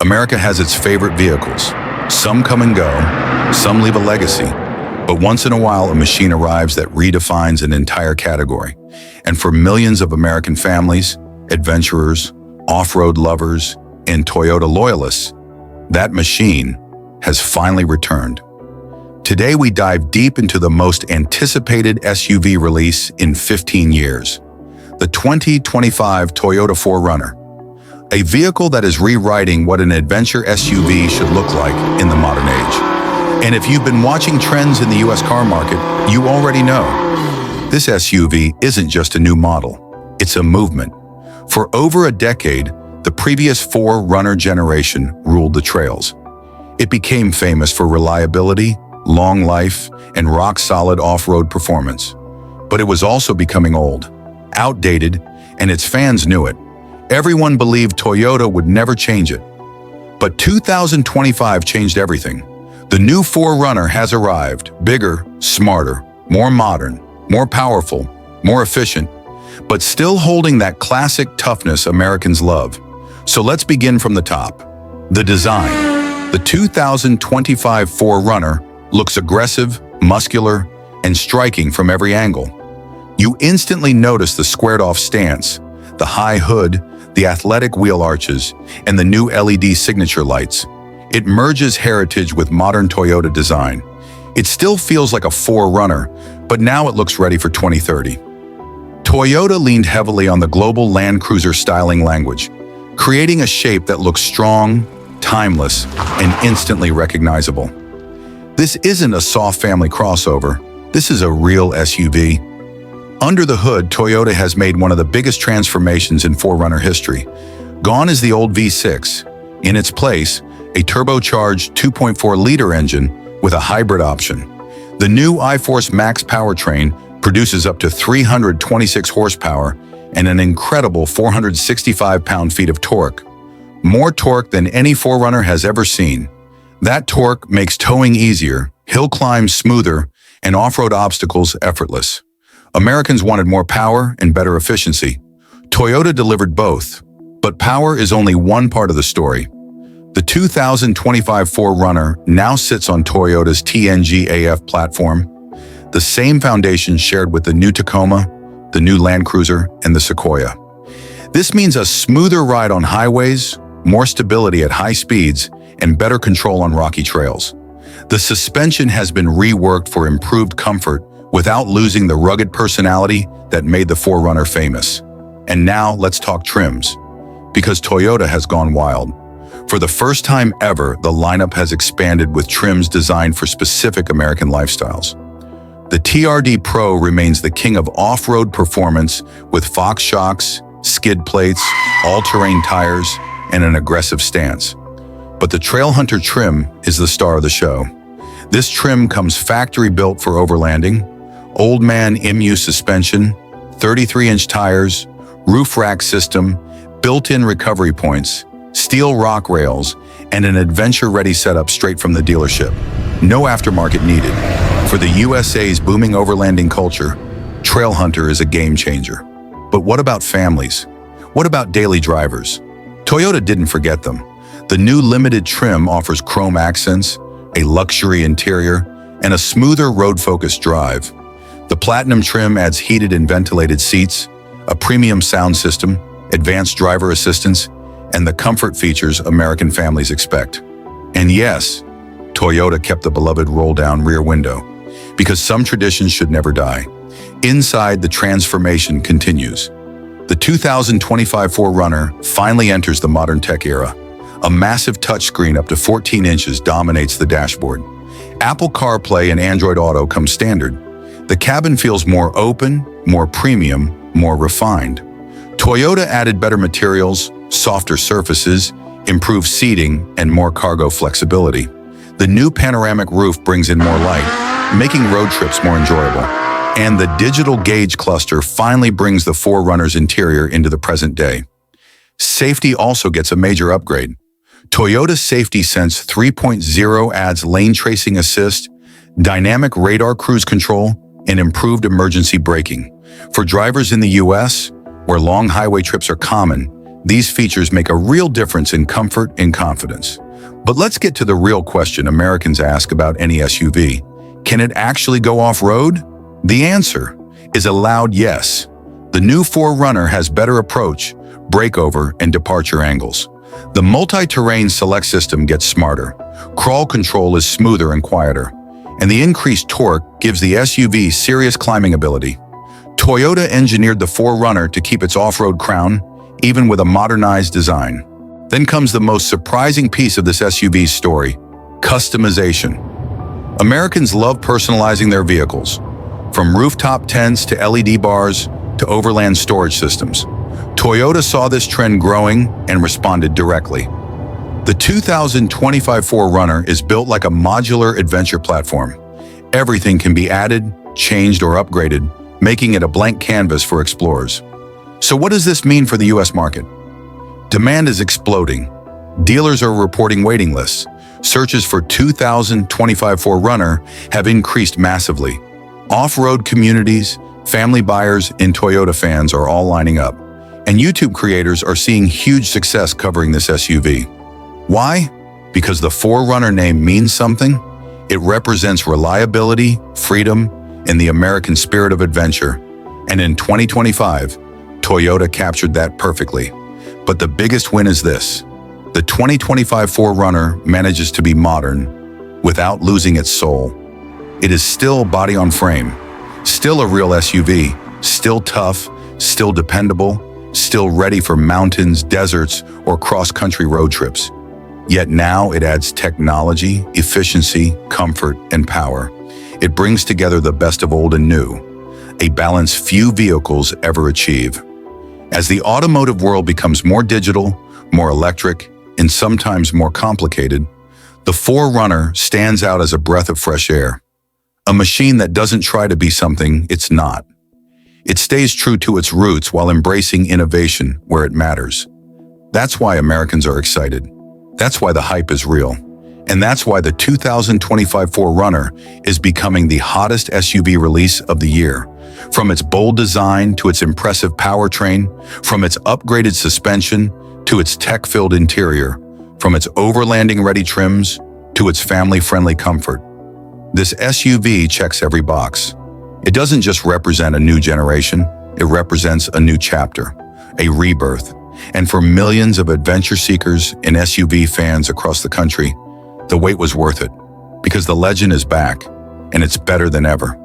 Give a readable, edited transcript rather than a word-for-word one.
America has its favorite vehicles. Some come and go, some leave a legacy. But once in a while, a machine arrives that redefines an entire category. And for millions of American families, adventurers, off-road lovers, and Toyota loyalists, that machine has finally returned. Today, we dive deep into the most anticipated SUV release in 15 years, the 2025 Toyota 4Runner, a vehicle that is rewriting what an adventure SUV should look like in the modern age. And if you've been watching trends in the US car market, you already know. This SUV isn't just a new model, it's a movement. For over a decade, the previous 4Runner generation ruled the trails. It became famous for reliability, long life, and rock-solid off-road performance. But it was also becoming old, outdated, and its fans knew it. Everyone believed Toyota would never change it. But 2025 changed everything. The new 4Runner has arrived, bigger, smarter, more modern, more powerful, more efficient, but still holding that classic toughness Americans love. So let's begin from the top. The design. The 2025 4Runner looks aggressive, muscular, and striking from every angle. You instantly notice the squared-off stance, the high hood, the athletic wheel arches, and the new LED signature lights. It merges heritage with modern Toyota design. It still feels like a 4Runner, but now it looks ready for 2030. Toyota leaned heavily on the global Land Cruiser styling language, creating a shape that looks strong, timeless, and instantly recognizable. This isn't a soft family crossover. This is a real SUV. Under the hood, Toyota has made one of the biggest transformations in 4Runner history. Gone is the old V6. In its place, a turbocharged 2.4-liter engine with a hybrid option. The new iForce Max powertrain produces up to 326 horsepower and an incredible 465 pound-feet of torque. More torque than any 4Runner has ever seen. That torque makes towing easier, hill climbs smoother, and off-road obstacles effortless. Americans wanted more power and better efficiency. Toyota delivered both, but power is only one part of the story. The 2025 4Runner now sits on Toyota's TNG AF platform, the same foundation shared with the new Tacoma, the new Land Cruiser, and the Sequoia. This means a smoother ride on highways, more stability at high speeds, and better control on rocky trails. The suspension has been reworked for improved comfort without losing the rugged personality that made the 4Runner famous. And now let's talk trims, because Toyota has gone wild. For the first time ever, the lineup has expanded with trims designed for specific American lifestyles. The TRD Pro remains the king of off-road performance with Fox shocks, skid plates, all-terrain tires, and an aggressive stance. But the Trailhunter trim is the star of the show. This trim comes factory-built for overlanding, old man MU suspension, 33-inch tires, roof rack system, built-in recovery points, steel rock rails, and an adventure-ready setup straight from the dealership. No aftermarket needed. For the USA's booming overlanding culture, Trailhunter is a game changer. But what about families? What about daily drivers? Toyota didn't forget them. The new limited trim offers chrome accents, a luxury interior, and a smoother road-focused drive. The Platinum trim adds heated and ventilated seats, a premium sound system, advanced driver assistance, and the comfort features American families expect. And yes, Toyota kept the beloved roll-down rear window, because some traditions should never die. Inside, the transformation continues. The 2025 4Runner finally enters the modern tech era. A massive touchscreen up to 14 inches dominates the dashboard. Apple CarPlay and Android Auto come standard. The cabin feels more open, more premium, more refined. Toyota added better materials, softer surfaces, improved seating, and more cargo flexibility. The new panoramic roof brings in more light, making road trips more enjoyable. And the digital gauge cluster finally brings the 4Runner's interior into the present day. Safety also gets a major upgrade. Toyota Safety Sense 3.0 adds lane tracing assist, dynamic radar cruise control, and improved emergency braking. For drivers in the US, where long highway trips are common, These features make a real difference in comfort and confidence. But let's get to the real question Americans ask about any SUV. Can it actually go off-road? The answer is a loud yes. The new 4Runner has better approach, breakover, and departure angles. The multi-terrain select system gets smarter, crawl control is smoother and quieter, and the increased torque gives the SUV serious climbing ability. Toyota engineered the 4Runner to keep its off-road crown, even with a modernized design. Then comes the most surprising piece of this SUV's story: customization. Americans love personalizing their vehicles, from rooftop tents to LED bars to overland storage systems. Toyota saw this trend growing and responded directly. The 2025 4Runner is built like a modular adventure platform. Everything can be added, changed, or upgraded, making it a blank canvas for explorers. So what does this mean for the US market? Demand is exploding. Dealers are reporting waiting lists. Searches for 2025 4Runner have increased massively. Off-road communities, family buyers, and Toyota fans are all lining up. And YouTube creators are seeing huge success covering this SUV. Why? Because the 4Runner name means something. It represents reliability, freedom, and the American spirit of adventure. And in 2025, Toyota captured that perfectly. But the biggest win is this: the 2025 4Runner manages to be modern without losing its soul. It is still body on frame, still a real SUV, still tough, still dependable, still ready for mountains, deserts, or cross-country road trips. Yet now it adds technology, efficiency, comfort, and power. It brings together the best of old and new, a balance few vehicles ever achieve. As the automotive world becomes more digital, more electric, and sometimes more complicated, the 4Runner stands out as a breath of fresh air. A machine that doesn't try to be something it's not. It stays true to its roots while embracing innovation where it matters. That's why Americans are excited. That's why the hype is real. And that's why the 2025 4Runner is becoming the hottest SUV release of the year. From its bold design to its impressive powertrain, from its upgraded suspension to its tech-filled interior, from its overlanding-ready trims to its family-friendly comfort, this SUV checks every box. It doesn't just represent a new generation, it represents a new chapter, a rebirth. And for millions of adventure seekers and SUV fans across the country, the wait was worth it, because the legend is back, and it's better than ever.